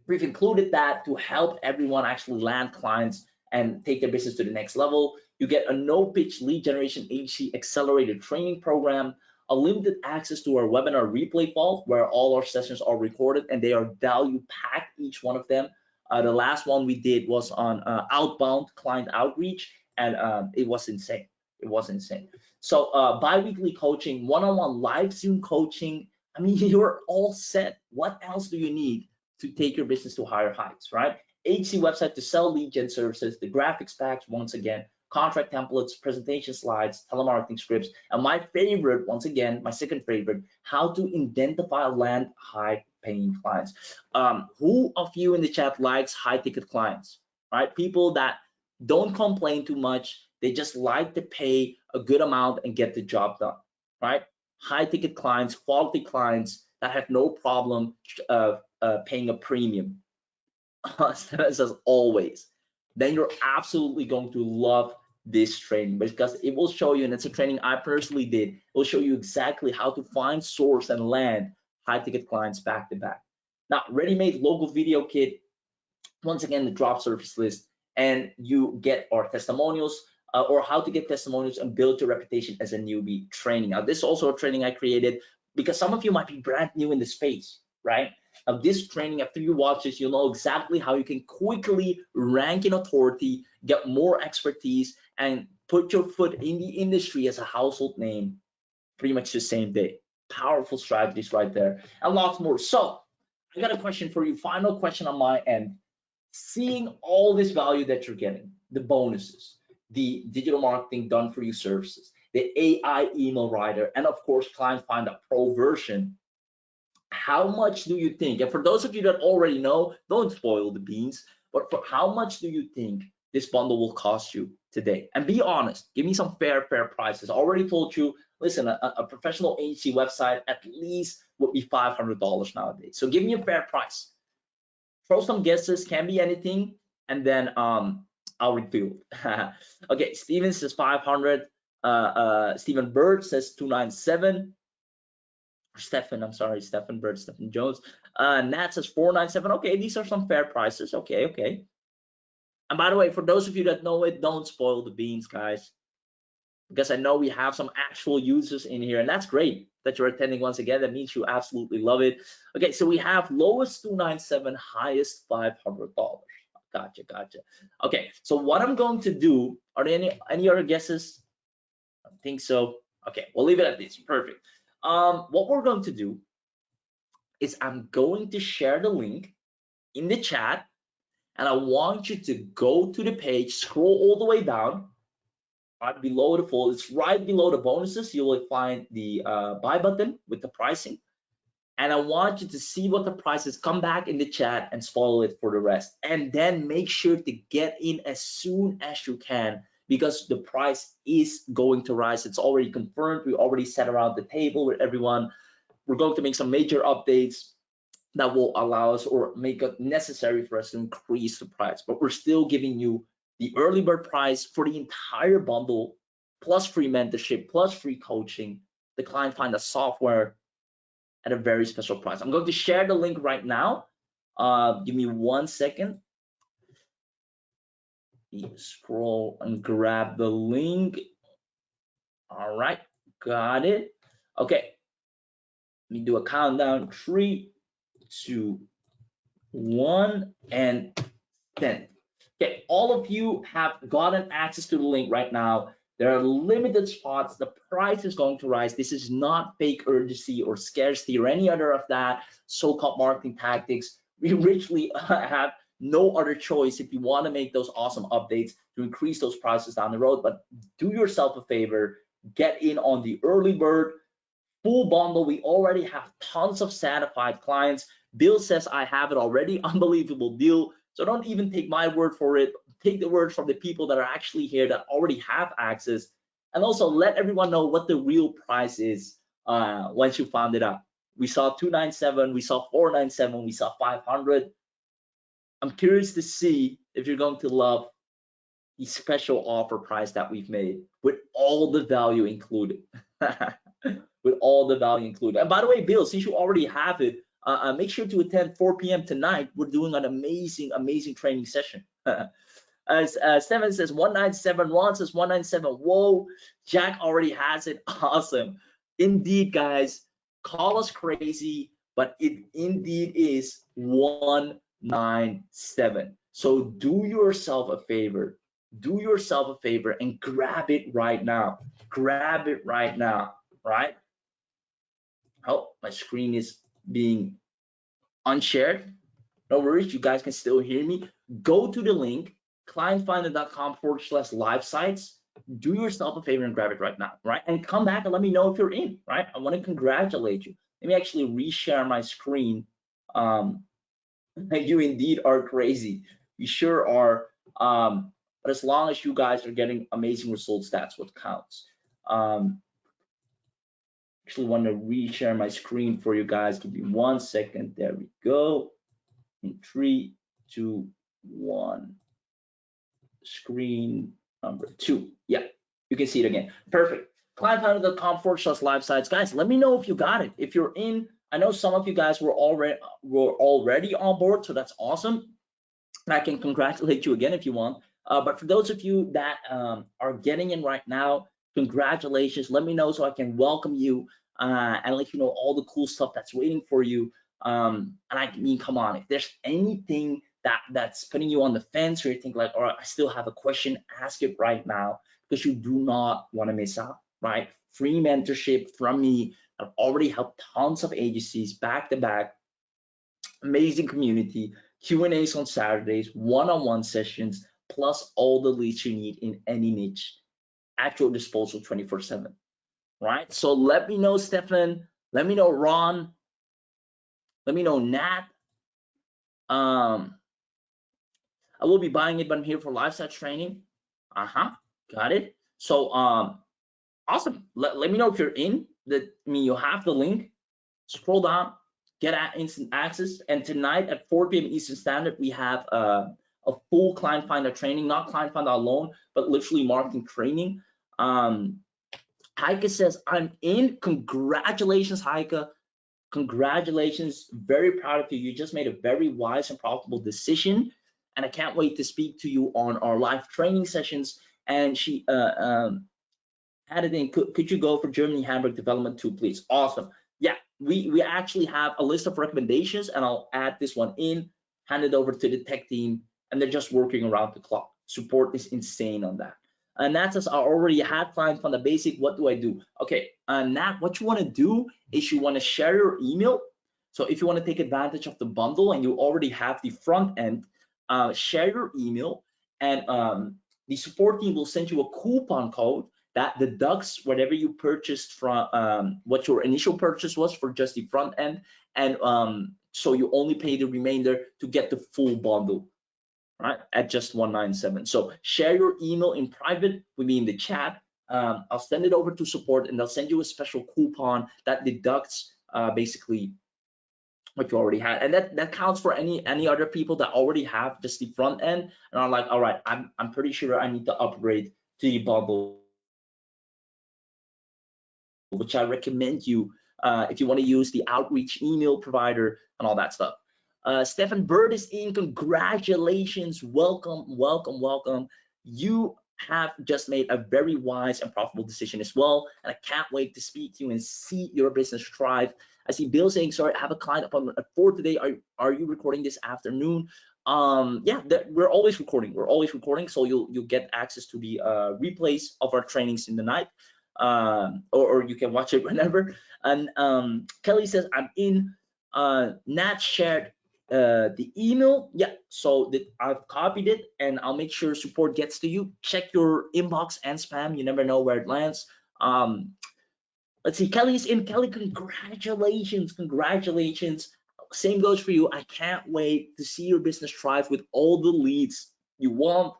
we've included that to help everyone actually land clients and take their business to the next level. You get a no-pitch lead generation agency accelerated training program, a limited access to our webinar replay vault, where all our sessions are recorded and they are value packed, each one of them. The last one we did was on outbound client outreach, and it was insane. It was insane. So bi-weekly coaching, one-on-one live Zoom coaching. I mean, you're all set. What else do you need to take your business to higher heights, right? agency website to sell lead gen services, the graphics packs, once again, contract templates, presentation slides, telemarketing scripts, and my favorite, once again, my second favorite, how to identify land high paying clients. Who of you in the chat likes high ticket clients, right? People that don't complain too much, they just like to pay a good amount and get the job done, right? High ticket clients, quality clients that have no problem paying a premium, as always. Then you're absolutely going to love this training, because it will show you, and it's a training I personally did, it will show you exactly how to find, source, and land high ticket clients back to back. Now, ready-made logo video kit, once again, the drop service list, and you get our testimonials, or how to get testimonials and build your reputation as a newbie training. Now, this is also a training I created because some of you might be brand new in the space, right? Now, this training, after you watch this, you'll know exactly how you can quickly rank in authority, get more expertise, and put your foot in the industry as a household name pretty much the same day. Powerful strategies right there, and lots more. So I got a question for you, final question on my end. Seeing all this value that you're getting, the bonuses, the digital marketing done for you services, the AI email writer, and of course, Client Finder Pro version, how much do you think, and for those of you that already know, don't spoil the beans, but for how much do you think this bundle will cost you today? And be honest, give me some fair prices. I already told you, listen, a professional agency website at least would be $500 nowadays. So give me a fair price. Throw some guesses, can be anything, and then I'll reveal. Okay, Steven says 500. Stephen Bird says 297. Stephen, I'm sorry, Stephen Bird, Stephen Jones. Nat says 497. Okay, these are some fair prices. Okay. And by the way, for those of you that know it, don't spoil the beans, guys, because I know we have some actual users in here, and that's great that you're attending once again. That means you absolutely love it. Okay, so we have lowest 297, highest $500. Gotcha. Okay, so what I'm going to do, are there any other guesses? I don't think so. Okay, we'll leave it at this. Perfect. What we're going to do is I'm going to share the link in the chat, and I want you to go to the page, scroll all the way down, right below the fold. It's right below the bonuses. You will find the buy button with the pricing, and I want you to see what the price is. Come back in the chat and spoil it for the rest, and then make sure to get in as soon as you can, because the price is going to rise. It's already confirmed. We already sat around the table with everyone. We're going to make some major updates that will allow us or make it necessary for us to increase the price, but we're still giving you the early bird price for the entire bundle, plus free mentorship, plus free coaching, the client finder software at a very special price. I'm going to share the link right now. Give me 1 second. Scroll and grab the link. All right, got it. Okay, let me do a countdown. 3, 2, 1, and 10. Okay, all of you have gotten access to the link right now. There are limited spots. The price is going to rise. This is not fake urgency or scarcity or any other of that so-called marketing tactics. We literally have no other choice if you want to make those awesome updates to increase those prices down the road. But do yourself a favor, get in on the early bird full bundle. We already have tons of satisfied clients. Bill says I have it already. Unbelievable deal. So don't even take my word for it. Take the word from the people that are actually here that already have access, and also let everyone know what the real price is once you found it out. We saw 297, we saw 497, we saw 500. I'm curious to see if you're going to love the special offer price that we've made with all the value included. With all the value included. And by the way, Bill, since you already have it, make sure to attend 4 p.m. tonight. We're doing an amazing training session. As Stephen says 197, Ron says 197. Whoa, Jack already has it. Awesome. Indeed, guys, call us crazy, but it indeed is 197. So do yourself a favor. Do yourself a favor and grab it right now. Grab it right now, right? Oh, my screen is being unshared. No worries, you guys can still hear me. Go to the link, clientfinder.com/LifeSites. Do yourself a favor and grab it right now, right? And come back and let me know if you're in, right? I want to congratulate you. Let me actually reshare my screen. You indeed are crazy. You sure are. But as long as you guys are getting amazing results, that's what counts. Actually want to reshare my screen for you guys. Give me 1 second. There we go. In 3, 2, 1. Screen number 2. Yeah, you can see it again. Perfect. clientfinder.com/LifeSites. Guys, let me know if you got it. If you're in, I know some of you guys were already on board, so that's awesome. And I can congratulate you again if you want. But for those of you that are getting in right now, congratulations. Let me know so I can welcome you and let you know all the cool stuff that's waiting for you. And I mean, come on, if there's anything that's putting you on the fence, or you think like, all right, I still have a question, ask it right now, because you do not want to miss out, right? Free mentorship from me. I've already helped tons of agencies back to back. Amazing community, Q&As on Saturdays, one-on-one sessions, plus all the leads you need in any niche at your disposal 24/7, right? So let me know, Stefan, let me know, Ron, Let me know, Nat. I will be buying it, but I'm here for LifeSites training. Got it. So awesome. Let me know if you're in. You have the link. Scroll down, get instant access. And tonight at 4 p.m. Eastern Standard, we have a full client finder training, not client finder alone, but literally marketing training. Heike says, I'm in. Congratulations, Heike. Congratulations. Very proud of you. You just made a very wise and profitable decision. And I can't wait to speak to you on our live training sessions. And she added in, could you go for Germany Hamburg development too, please? Awesome. Yeah, we actually have a list of recommendations, and I'll add this one in, hand it over to the tech team, and they're just working around the clock. Support is insane on that. And Nat says, I already had client fund the basic. What do I do? Okay, Nat, what you want to do is you want to share your email. So if you want to take advantage of the bundle and you already have the front end, share your email, and the support team will send you a coupon code that deducts whatever you purchased from what your initial purchase was for just the front end, and so you only pay the remainder to get the full bundle, right, at just $197. So share your email in private with me in the chat. I'll send it over to support, and they'll send you a special coupon that deducts basically what you already had, and that counts for any other people that already have just the front end and are like, all right, I'm pretty sure I need to upgrade to the bundle, which I recommend you if you want to use the outreach email provider and all that stuff. Stefan Bird is in. Congratulations. Welcome, welcome, welcome. You have just made a very wise and profitable decision as well, and I can't wait to speak to you and see your business thrive. I see Bill saying, sorry, I have a client appointment at 4 today. Are you recording this afternoon? Yeah, we're always recording. We're always recording, so you'll get access to the replays of our trainings in the night. Or you can watch it whenever. And Kelly says, I'm in. Nat shared the email. Yeah, so I've copied it, and I'll make sure support gets to you. Check your inbox and spam. You never know where it lands. Let's see, Kelly's in. Kelly, congratulations, congratulations. Same goes for you. I can't wait to see your business thrive with all the leads you want.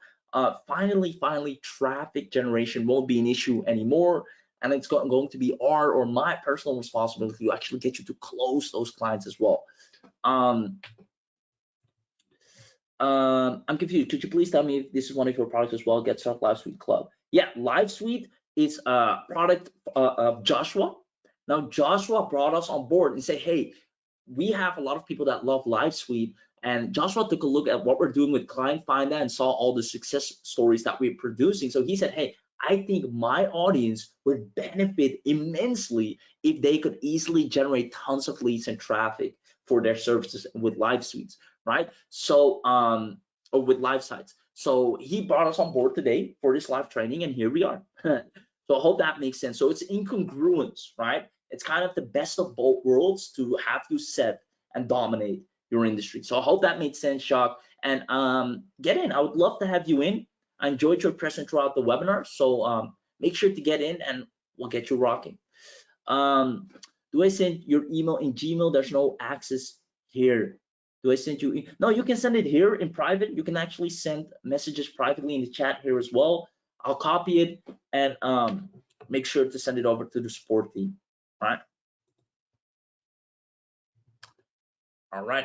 Finally, traffic generation won't be an issue anymore, and it's going to be our or my personal responsibility to actually get you to close those clients as well. I'm confused. Could you please tell me if this is one of your products as well? Get Started LifeSuite Club. Yeah, LifeSuite is a product of Joshua. Now Joshua brought us on board and said, hey, we have a lot of people that love LifeSuite, and Joshua took a look at what we're doing with Client Finder and saw all the success stories that we're producing. So he said, hey, I think my audience would benefit immensely if they could easily generate tons of leads and traffic for their services with LifeSuites, right? So or with LifeSites. So he brought us on board today for this live training, and here we are. So I hope that makes sense. So it's incongruence, right? It's kind of the best of both worlds to have you set and dominate your industry. So I hope that made sense, Jacques. And get in. I would love to have you in. I enjoyed your presence throughout the webinar. So make sure to get in, and we'll get you rocking. Do I send your email in Gmail? There's no access here. Do I send you? No, you can send it here in private. You can actually send messages privately in the chat here as well. I'll copy it and make sure to send it over to the support team. All right.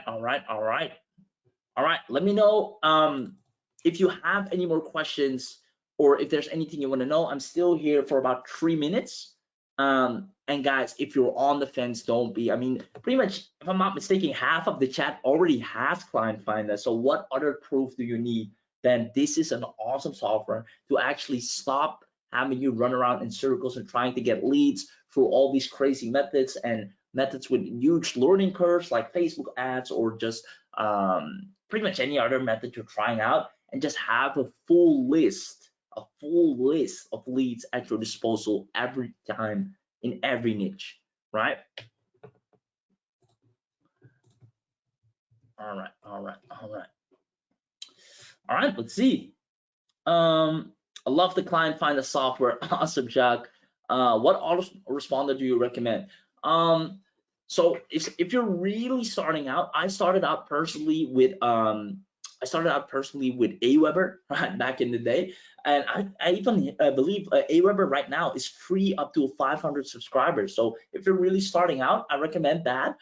All right. Let me know if you have any more questions, or if there's anything you want to know. I'm still here for about 3 minutes. And guys, if you're on the fence, don't be. I mean, pretty much, if I'm not mistaken, half of the chat already has Client Finder. So what other proof do you need? Then this is an awesome software to actually stop having you run around in circles and trying to get leads through all these crazy methods, and methods with huge learning curves like Facebook ads, or just pretty much any other method you're trying out, and just have a full list of leads at your disposal every time in every niche, right? All right, let's see. I love the Client Finder software. Awesome, Jacques. What autoresponder do you recommend? So if you're really starting out, I started out personally with Aweber right, back in the day, and I even believe Aweber right now is free up to 500 subscribers. So if you're really starting out, I recommend that.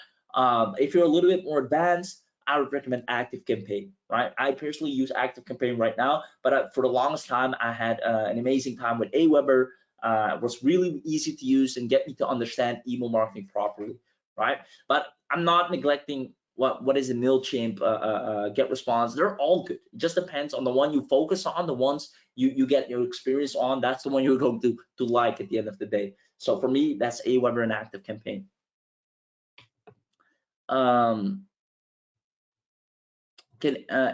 If you're a little bit more advanced, I would recommend Active Campaign. Right, I personally use Active Campaign right now, but for the longest time, I had an amazing time with Aweber. It was really easy to use and get me to understand email marketing properly. Right, but I'm not neglecting what is a MailChimp, GetResponse. They're all good. It just depends on the one you focus on, the ones you get your experience on. That's the one you're going to like at the end of the day. So for me, that's Aweber and Active Campaign. Can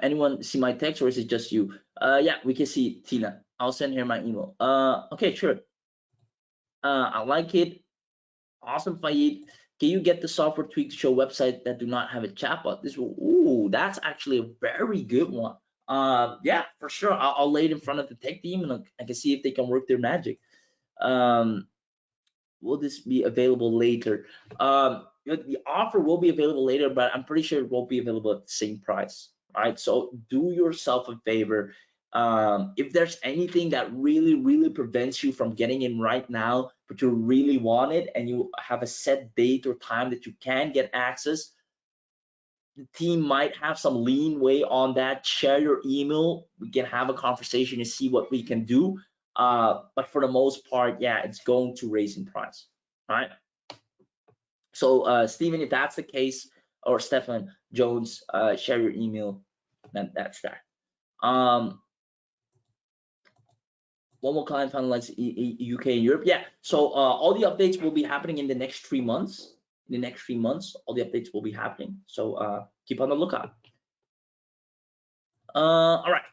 anyone see my text, or is it just you? Yeah, we can see Tina. I'll send her my email. Okay, sure. I like it. Awesome, Fayed. Can you get the software tweak to show website that do not have a chatbot? That's actually a very good one. Yeah, for sure. I'll lay it in front of the tech team, and I can see if they can work their magic. Will this be available later? The offer will be available later, but I'm pretty sure it won't be available at the same price. Right? So do yourself a favor. If there's anything that really prevents you from getting in right now, but you really want it, and you have a set date or time that you can get access, the team might have some leeway on that. Share your email. We can have a conversation and see what we can do. But for the most part, yeah, it's going to raise in price. Right? So Stephen, if that's the case, or Stefan Jones, share your email. Then that's that. One more client finalize UK and Europe. Yeah. So all the updates will be happening in the next 3 months. In the next 3 months, all the updates will be happening. So keep on the lookout. All right.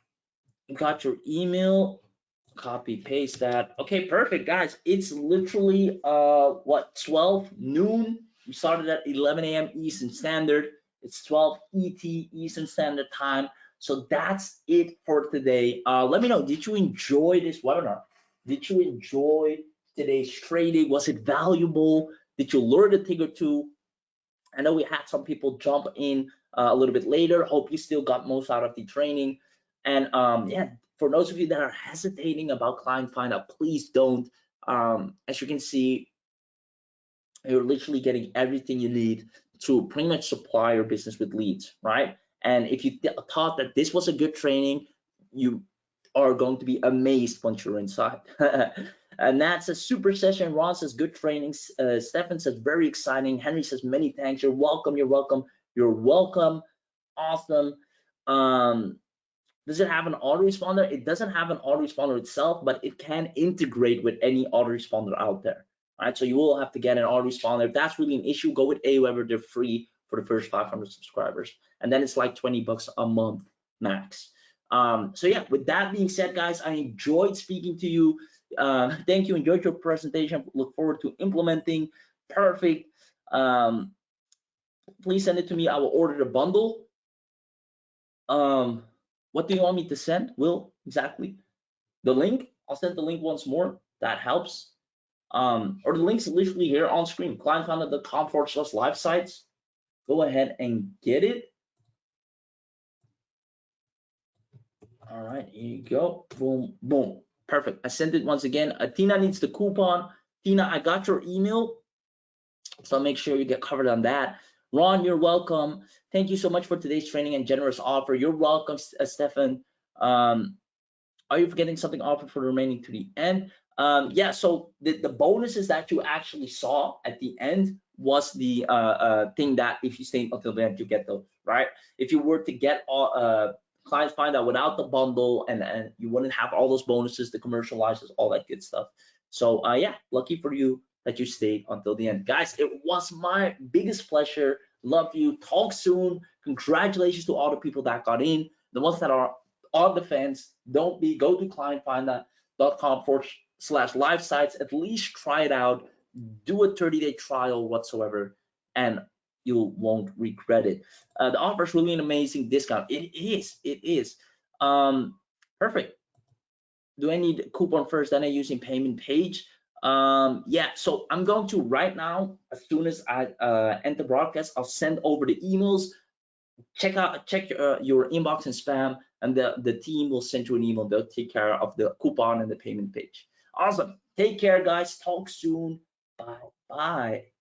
Got your email. Copy paste that. Okay, perfect, guys. It's literally what, 12 noon. We started at 11 a.m. Eastern Standard. It's 12 ET Eastern Standard Time. So that's it for today. Let me know, did you enjoy this webinar? Did you enjoy today's trading? Was it valuable? Did you learn a thing or two? I know we had some people jump in a little bit later. Hope you still got most out of the training. And yeah, for those of you that are hesitating about Client Finder, please don't. As you can see, you're literally getting everything you need to pretty much supply your business with leads, right? And if you thought that this was a good training, you are going to be amazed once you're inside. And that's a super session. Ron says good trainings. Stefan says very exciting. Henry says many thanks. You're welcome. You're welcome. You're welcome. Awesome. Does it have an autoresponder? It doesn't have an autoresponder itself, but it can integrate with any autoresponder out there. All right, so you will have to get an autoresponder. If that's really an issue, go with Aweber. They're free for the first 500 subscribers, and then it's like 20 bucks a month max. So yeah, with that being said, guys, I enjoyed speaking to you. Thank you. Enjoyed your presentation. Look forward to implementing. Perfect. Please send it to me. I will order the bundle. What do you want me to send, Will? Exactly. The link. I'll send the link once more. That helps. Or the link's literally here on screen. clientfinder.com/LifeSites. Go ahead and get it. All right, here you go. Boom, boom. Perfect. I sent it once again. Tina needs the coupon. Tina, I got your email, so make sure you get covered on that. Ron, you're welcome. Thank you so much for today's training and generous offer. You're welcome, Stefan. Are you forgetting something offered for the remaining to the end? Yeah, so the bonuses that you actually saw at the end was the thing that if you stay until the end, you get those, right? If you were to get Client Finder without the bundle, and you wouldn't have all those bonuses, the commercializers, all that good stuff. So yeah, lucky for you that you stayed until the end. Guys, it was my biggest pleasure. Love you. Talk soon. Congratulations to all the people that got in. The ones that are on the fence, go to clientfinder.com/LifeSites. At least try it out. Do a 30-day trial whatsoever, and you won't regret it. The offer is really an amazing discount. It is. Perfect. Do I need coupon first, then I using payment page? Yeah, so I'm going to right now, as soon as I end the broadcast, I'll send over the emails. Check your inbox and spam, and the team will send you an email. They'll take care of the coupon and the payment page. Awesome. Take care, guys. Talk soon. Bye bye.